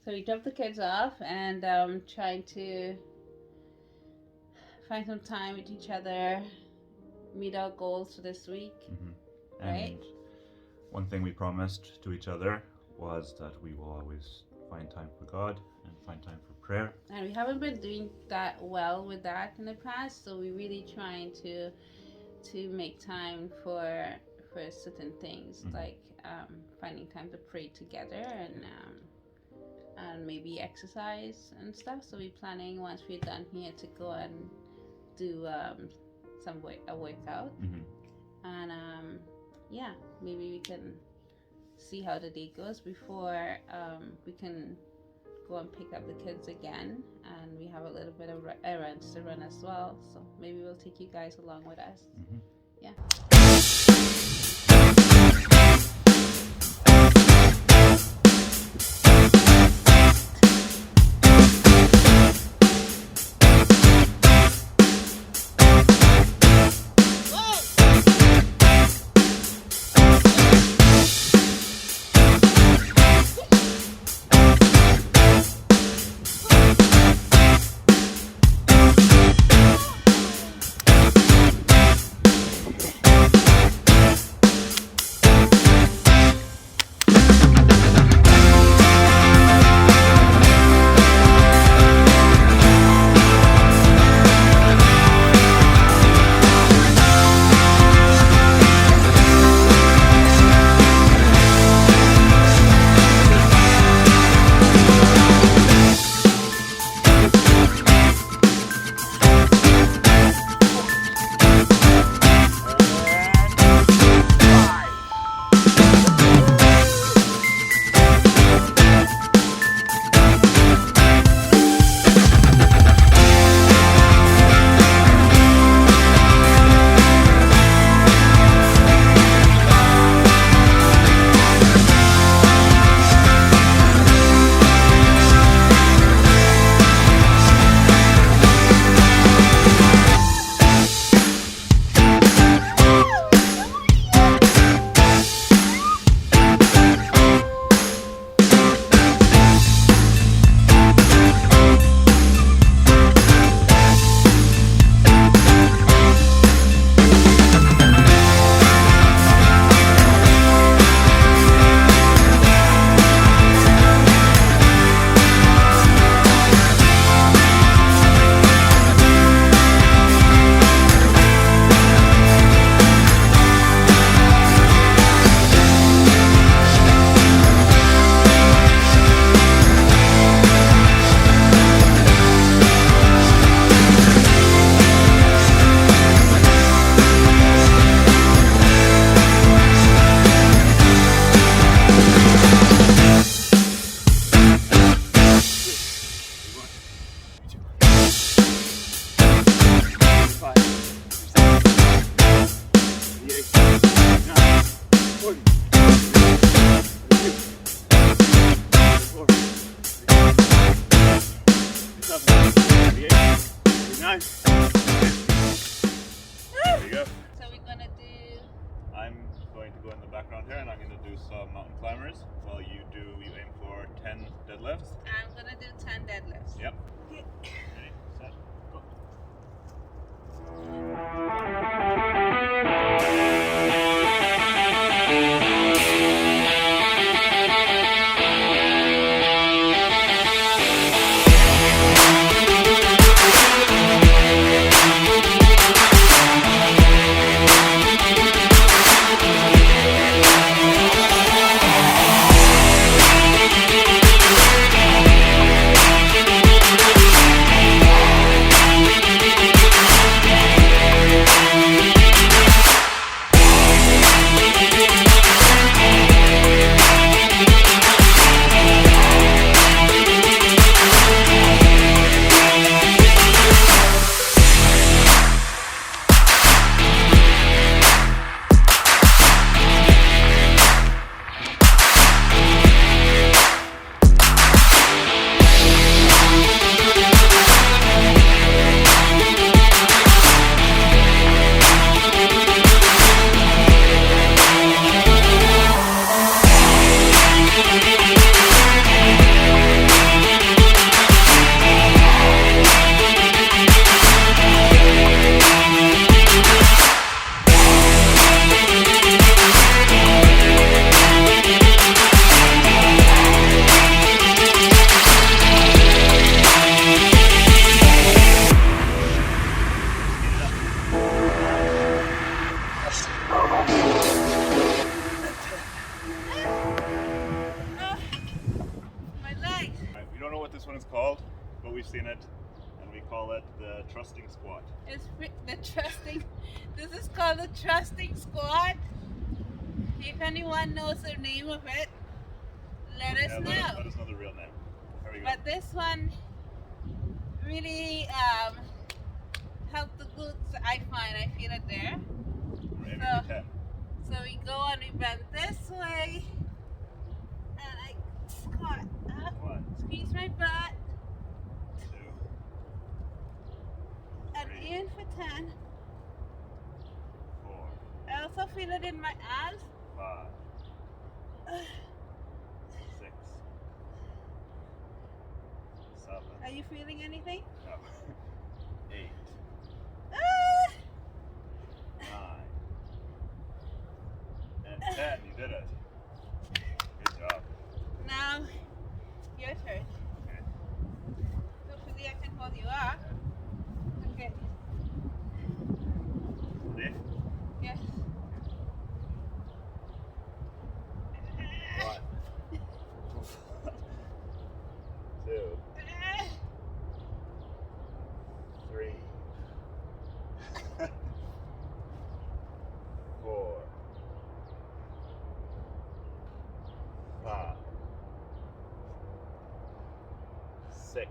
So we drop the kids off and trying to find some time with each other, meet our goals for this week, right? And one thing we promised to each other was that we will always find time for God and find time for prayer. And we haven't been doing that well with that in the past, so we're really trying to make time for certain things, like finding time to pray together and maybe exercise and stuff. So we're planning once we're done here to go and do a workout, and yeah, maybe we can see how the day goes before we can go and pick up the kids again, and we have a little bit of errands to run as well, so maybe we'll take you guys along with us. Yeah. There you go. So we're gonna do. I'm going to go in the background here and I'm going to do some mountain climbers while you aim for 10 deadlifts. I'm gonna do 10 deadlifts. Yep. Ready, set, go. don't know what this one is called, but we've seen it, and we call it the trusting squat. It's the trusting. This is called the trusting squat. If anyone knows the name of it, let us know. Let us know the real name. There we go. But this one really helped the glutes. I find I feel it there. Maybe So- 10. So we go and we bend this way, and I squat up, 1, squeeze my butt, 2, and 3, in for 10. 4, I also feel it in my abs. 5, 6, 7. Are you feeling anything? No. 8, Ah! 9, and 10. You did it. Good job. Now, your turn. Okay. Hopefully I can hold you up. Okay. Ready? Yes. 1, 2, Ah! 3, 4, 5, 6.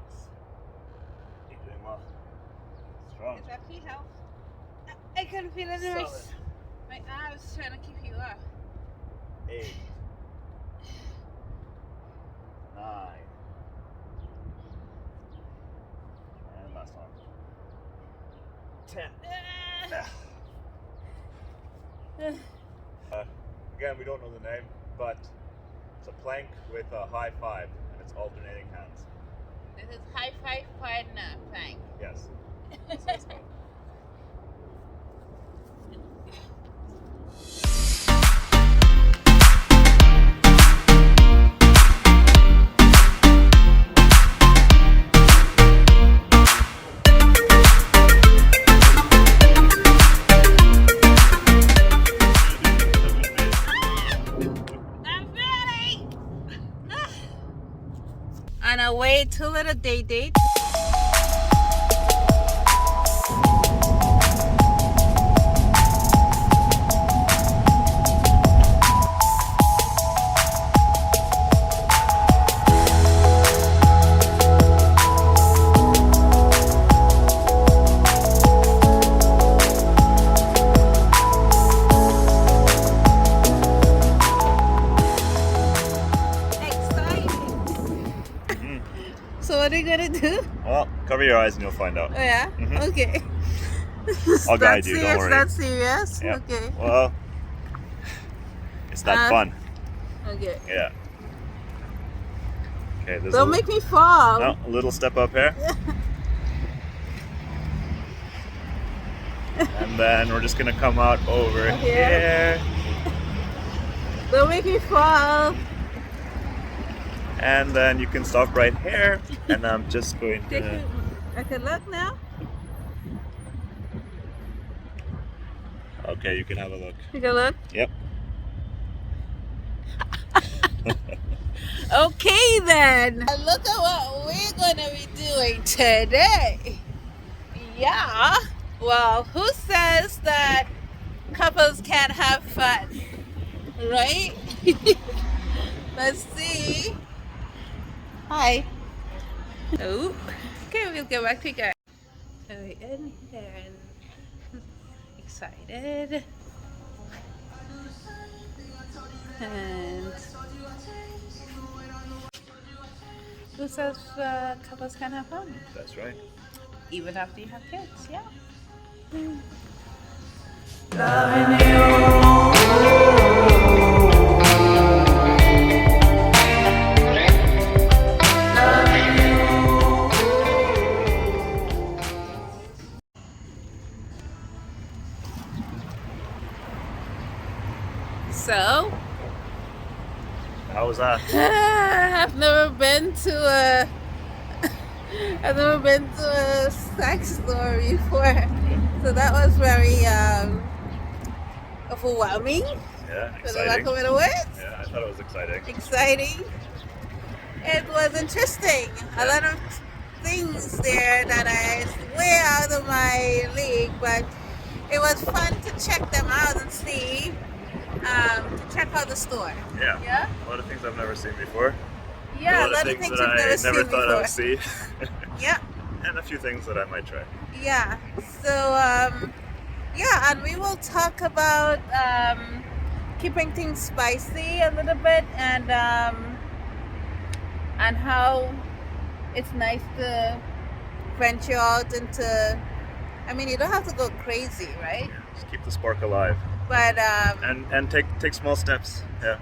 Keep doing well. Strong. Is that feet help? I can feel it in my, Solid. my abs trying to keep you up. 8, 9, and last one. 10. Ah! Again, we don't know the name, but it's a plank with a high five, and it's alternating hands. This is high five partner plank. Yes. That's what it's called. I'm ready! On our way to little day date. Exciting. So what are you gonna do? Well, cover your eyes and you'll find out. Oh yeah? Mhm. Okay. I'll guide That's you, don't serious, worry. That's serious? Yeah. Okay. Well, it's that fun. Okay. Yeah. Okay, there's Don't make me fall. no, a little step up here. And then we're just gonna come out over Here. here. Don't make me fall. And then you can stop right here. And I'm just going Take to. it. I can look now. Okay, you can have a look. Take a look. Yep. Okay then. Look at what we're gonna be doing today. Yeah. Well, who says that couples can't have fun? Right? Let's see. Hi. Oh. Okay, we'll go back together. So we're in here and excited. And who says couples can have fun? That's right. Even after you have kids, yeah. So, How was that? I've never been to a sex store before, so that was very overwhelming, Yeah, for the lack exciting. of better words. Yeah, I thought it was exciting. Exciting. It was interesting. A lot of things there that I way out of my league, but it was fun to check them out and see, to check out the store. Yeah. Yeah? A lot of things I've never seen before. Yeah, a lot of things that I never thought I would see. Yeah. And a few things that I might try. Yeah. So, yeah, and we will talk about keeping things spicy a little bit and how it's nice to venture out into. I mean, you don't have to go crazy, right? Yeah, just keep the spark alive. But And take small steps. Yeah.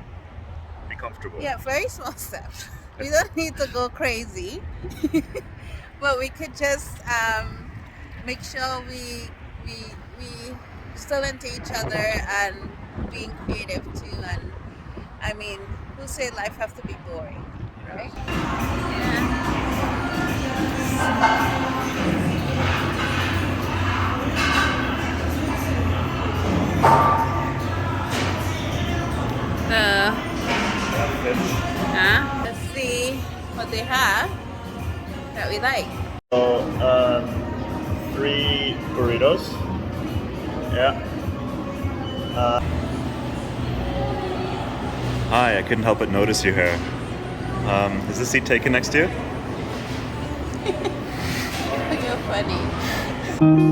Be comfortable. yeah, very small steps. We don't need to go crazy, but we could just make sure we still into each other and being creative too. And I mean, who said life have to be boring, right? Let's see what they have that we like. So, 3 burritos. Yeah. Hi, I couldn't help but notice you here. Is the seat taken next to you? You're funny.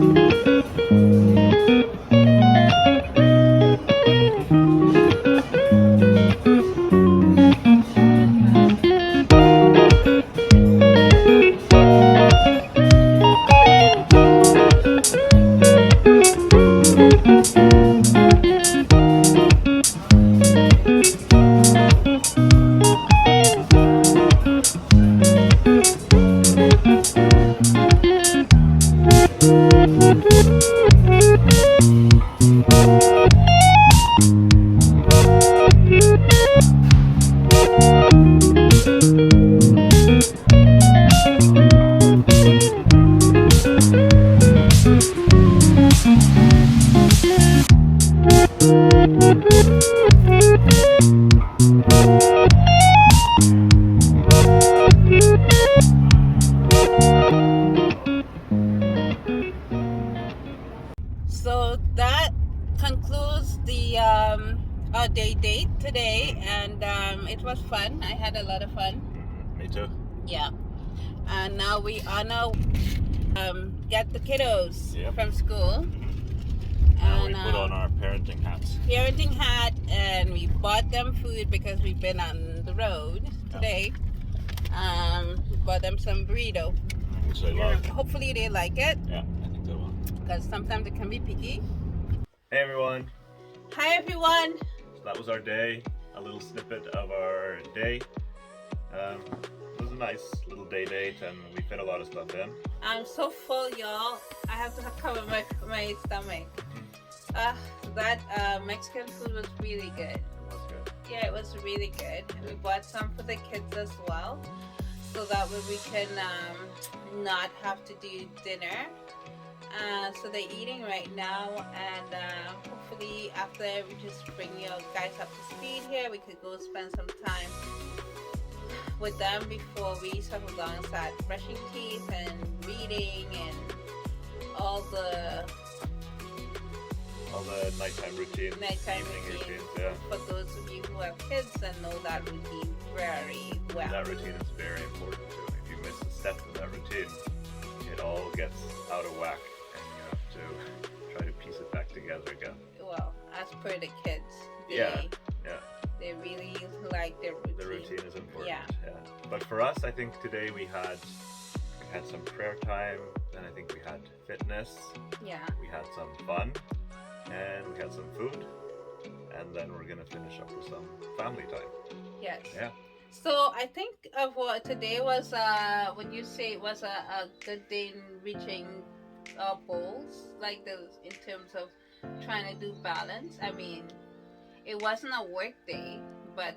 So that concludes the our day date today, and it was fun. I had a lot of fun. Me too. Yeah. And now we are now get the kiddos Yep. from school. Now we And put on our parenting hats. parenting hat, and we bought them food because we've been on the road today. We bought them some burrito. Which I love. Hopefully they like it, Yeah, I think they will. because sometimes it can be picky. Hey everyone. Hi everyone. So that was our day. A little snippet of our day. It was a nice little day date, and we fit a lot of stuff in. I'm so full, y'all. I have to cover my stomach. That Mexican food was really good. It was good. Yeah, it was really good. We bought some for the kids as well, so that way we can not have to do dinner. So they're eating right now, and hopefully after we just bring you guys up to speed here, we could go spend some time with them before we settle down and start brushing teeth and reading and all the nighttime routines. nighttime Evening routine. routines, yeah. For those of you who have kids and know that routine very well. That routine is very important too. If you miss a step in that routine, it all gets out of whack, and you have to try to piece it back together again. Well, as per the kids, Yeah. they really like their routine. The routine is important. Yeah. But for us, I think today we had some prayer time, and I think we had fitness, Yeah. we had some fun, and we had some food, and then we're gonna finish up with some family time. Yes. Yeah. So I think of what today was. Would you say it was a good day in reaching our goals, like those in terms of trying to do balance? I mean, it wasn't a work day, but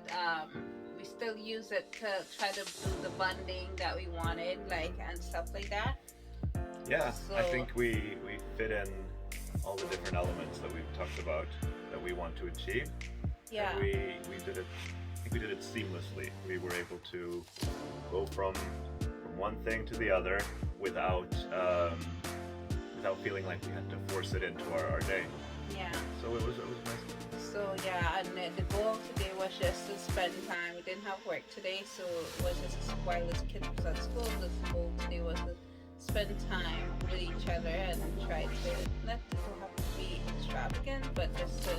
we still use it to try to do the bonding that we wanted, like, and stuff like that. Yeah, I So- think we fit in all the different elements that we've talked about that we want to achieve. Yeah. And we did it, I think we did it seamlessly. We were able to go from one thing to the other without feeling like we had to force it into our day. Yeah. So it was nice. So yeah, and the goal today was just to spend time. We didn't have work today, so it was just while the kids was at school. The goal today was to spend time with each other and try to not to have to be extravagant, but just to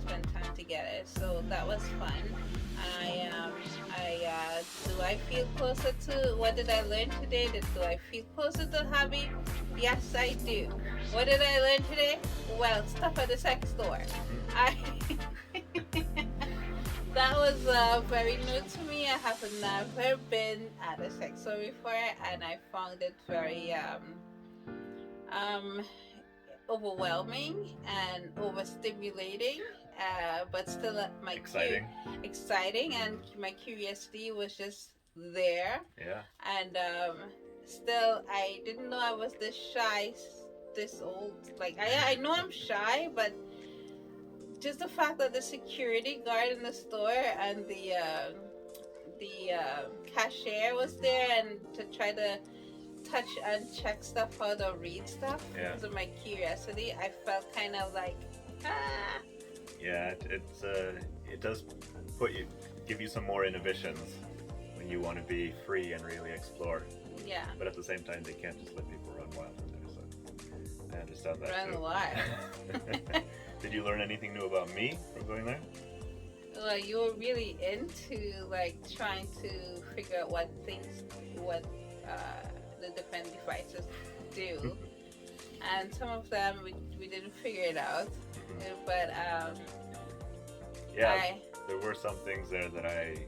spend time together. So that was fun. Do I feel closer to what did I learn today? Do I feel closer to hubby? Yes, I do. What did I learn today? Well, stuff at the sex store. That was very new to me. I have never been at a sex store before, and I found it very overwhelming and overstimulating, but still exciting, and my curiosity was just there. Yeah. And still, I didn't know I was this shy, this old. Like I know I'm shy, but just the fact that the security guard in the store and the cashier was there, and to try to touch and check stuff out or read stuff because of my curiosity, I felt kind of like Yeah, it does give you some more inhibitions when you want to be free and really explore. Yeah. But at the same time, they can't just let people run wild in there. So I understand that. Run too. wild. Did you learn anything new about me from going there? Well, you were really into like trying to figure out what the different devices do, and some of them we didn't figure it out. But yeah, there were some things there that I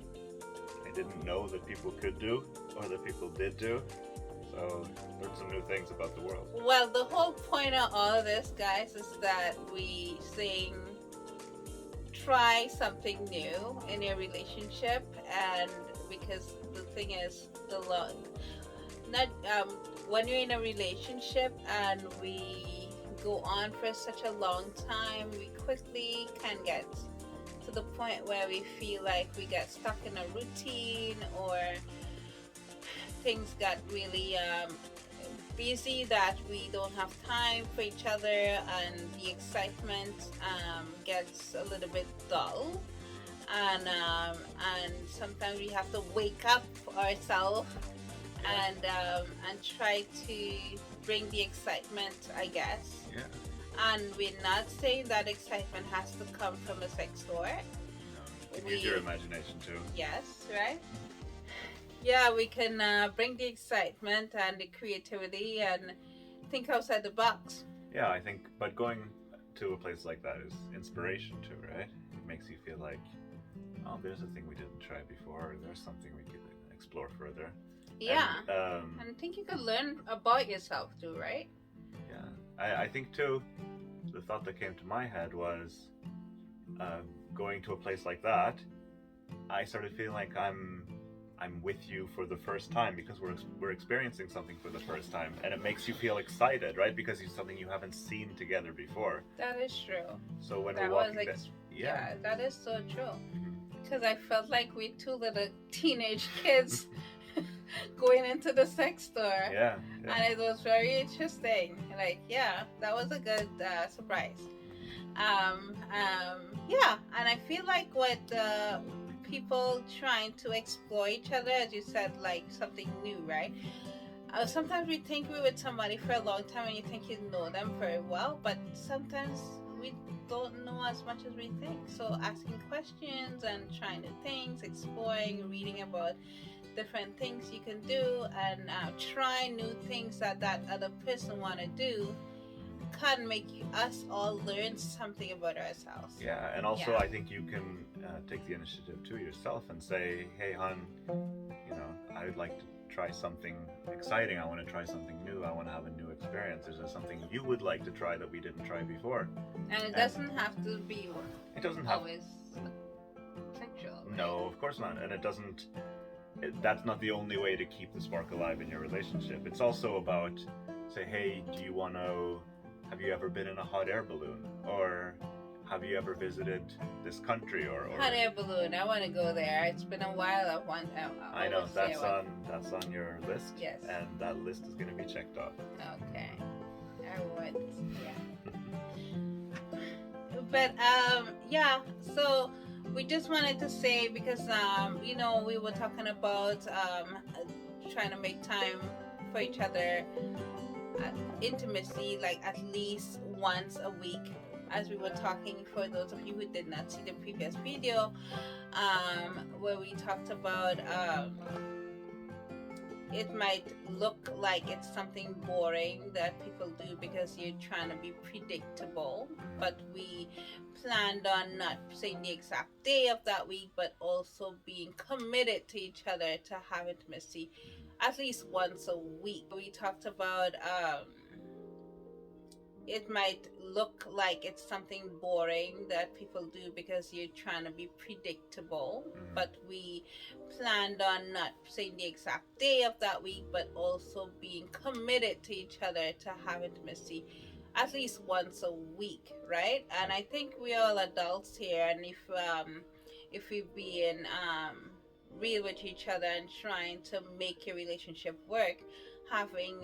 didn't know that people could do or that people did do. So learned some new things about the world. Well, the whole point of all of this, guys, is that we saying try something new in your relationship, and because the thing is when you're in a relationship and we go on for such a long time, we quickly can get to the point where we feel like we get stuck in a routine, or things got really busy that we don't have time for each other, and the excitement gets a little bit dull, and sometimes we have to wake up ourselves and try to bring the excitement, I guess. Yeah. And we're not saying that excitement has to come from a sex store. No, you can use your imagination too. Yes, right? Yeah, we can bring the excitement and the creativity and think outside the box. Yeah, I think, but going to a place like that is inspiration too, right? It makes you feel like, oh, there's a thing we didn't try before, or there's something we could explore further. Yeah, and I think you could learn about yourself too, right? Yeah, I think too, the thought that came to my head was going to a place like that, I started feeling like I'm with you for the first time, because we're experiencing something for the first time, and it makes you feel excited, right? Because it's something you haven't seen together before. That is true. So when That we're walking was back, yeah, that is so true. Because I felt like we two little teenage kids going into the sex store. Yeah. And it was very interesting. Like, yeah, that was a good surprise. Yeah, and I feel like what people trying to explore each other, as you said, like something new, right? Sometimes we think we're with somebody for a long time and you think you know them very well, but sometimes we don't know as much as we think. So asking questions and trying new things, exploring, reading about different things you can do, and try new things that other person want to do can make us all learn something about ourselves. Yeah, and also Yeah. I think you can take the initiative to yourself and say, hey, hon, I would like to try something exciting. I want to try something new. I want to have a new experience. Is there something you would like to try that we didn't try before? And it doesn't have to be It doesn't have. always sexual. Right? No, of course not. And it doesn't. That's not the only way to keep the spark alive in your relationship. It's also about, say, hey, have you ever been in a hot air balloon? Or have you ever visited this country or Hot air balloon. I want to go there. It's been a while. I know that's on your list. Yes. And that list is going to be checked off. Okay. I would. Yeah. But yeah. So we just wanted to say, because you know, we were talking about trying to make time for each other, intimacy, like at least once a week. As we were talking, for those of you who did not see the previous video, where we talked about it might look like it's something boring that people do because you're trying to be predictable, but we planned on not saying the exact day of that week, but also being committed to each other to have intimacy at least once a week. We talked about it might look like it's something boring that people do because you're trying to be predictable, but we planned on not saying the exact day of that week, but also being committed to each other to have intimacy at least once a week, right? And I think we're all adults here, and if we've been real with each other and trying to make your relationship work, having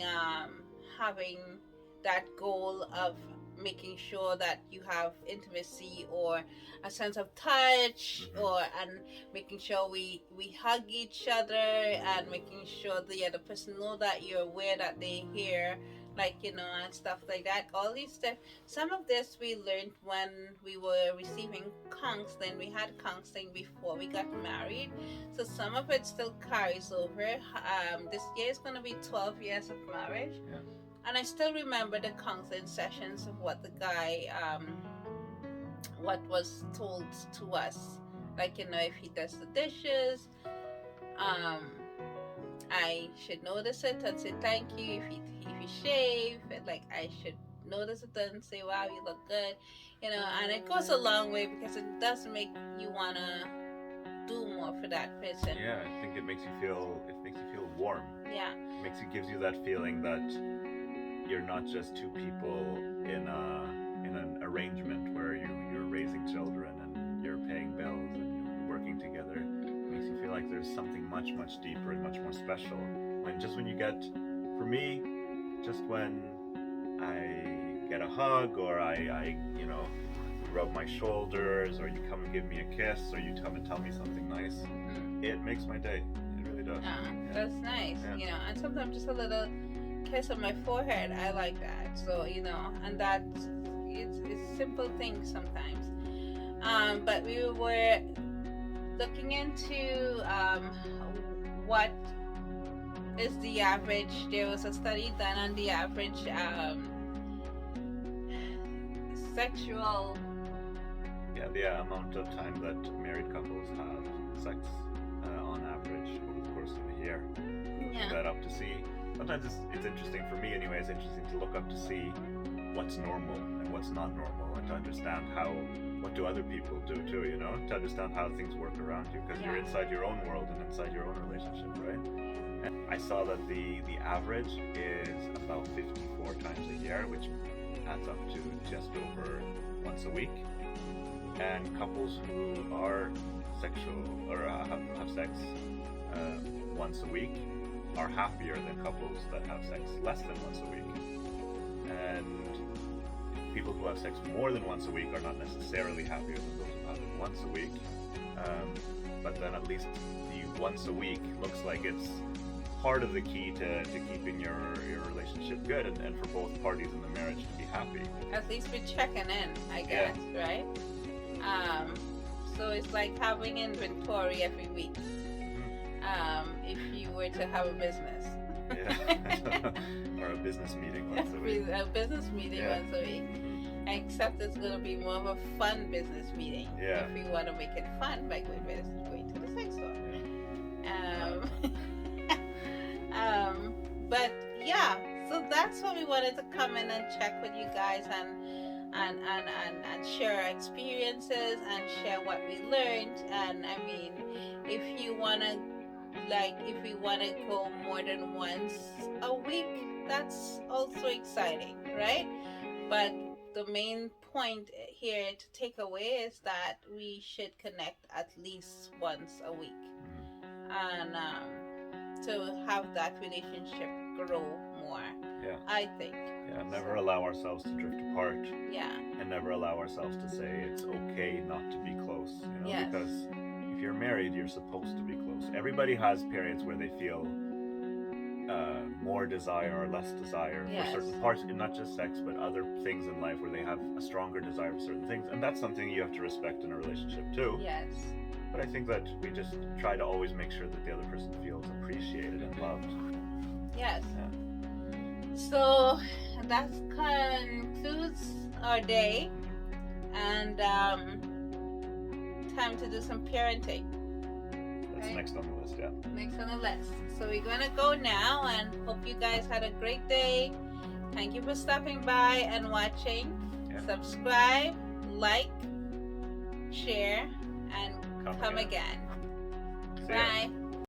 that goal of making sure that you have intimacy or a sense of touch, and making sure we hug each other, and making sure the other person know that you're aware that they're here, like, you know, and stuff like that. All these stuff, some of this we learned when we were receiving counseling. We had counseling before we got married, so some of it still carries over. This year is going to be 12 years of marriage. Yeah. And I still remember the counseling sessions of what the guy, what was told to us. Like, you know, if he does the dishes, I should notice it and say thank you. If he shave, like, I should notice it and say, wow, you look good. You know, and it goes a long way because it does make you want to do more for that person. Yeah, I think it makes you feel warm. Yeah. Gives you that feeling that you're not just two people in an arrangement where you're raising children and you're paying bills and you're working together. It makes you feel like there's something much, much deeper and much more special. When you get, for me, just when I get a hug, or I you know, rub my shoulders, or you come and give me a kiss, or you come and tell me something nice, it makes my day. It really does. Yeah. That's nice. Yeah. You know, and sometimes just a little kiss on my forehead, I like that. So, you know, and that it's simple things sometimes. But we were looking into what is the average. There was a study done on the average sexual. Yeah, the amount of time that married couples have sex on average over the course of a year. Yeah. Look that up to see. Sometimes it's interesting, for me anyway, it's interesting to look up to see what's normal and what's not normal, and to understand what do other people do too, you know, to understand how things work around you, because you're inside your own world and inside your own relationship, right? And I saw that the average is about 54 times a year, which adds up to just over once a week. And couples who are sexual or have sex once a week are happier than couples that have sex less than once a week. And people who have sex more than once a week are not necessarily happier than those who have it once a week. But then at least the once a week looks like it's part of the key to keeping your relationship good, and for both parties in the marriage to be happy. At least we're checking in, I guess, right? So it's like having inventory every week. If you were to have a business. Yeah. Or a business meeting once a week. A business meeting once a week. Except it's going to be more of a fun business meeting. Yeah. If we want to make it fun by going to the sex store. But yeah, so that's what we wanted to come in and check with you guys and share our experiences and share what we learned. And I mean, if you want to, if we want to go more than once a week, that's also exciting, right? But the main point here to take away is that we should connect at least once a week, and to have that relationship grow more. Yeah. I think. Yeah, never allow ourselves to drift apart, Yeah. and never allow ourselves to say it's okay not to be close. You know, Yes. because if you're married, you're supposed to be close. Everybody has periods where they feel more desire or less desire Yes. for certain parts, not just sex, but other things in life where they have a stronger desire for certain things, and that's something you have to respect in a relationship too. Yes. But I think that we just try to always make sure that the other person feels appreciated and loved. Yes. Yeah. So that concludes our day, and time to do some parenting. That's Right. next on the list, yeah. Next on the list. So we're gonna go now, and hope you guys had a great day. Thank you for stopping by and watching. Yeah. Subscribe, like, share, and come again. again. See ya. Bye.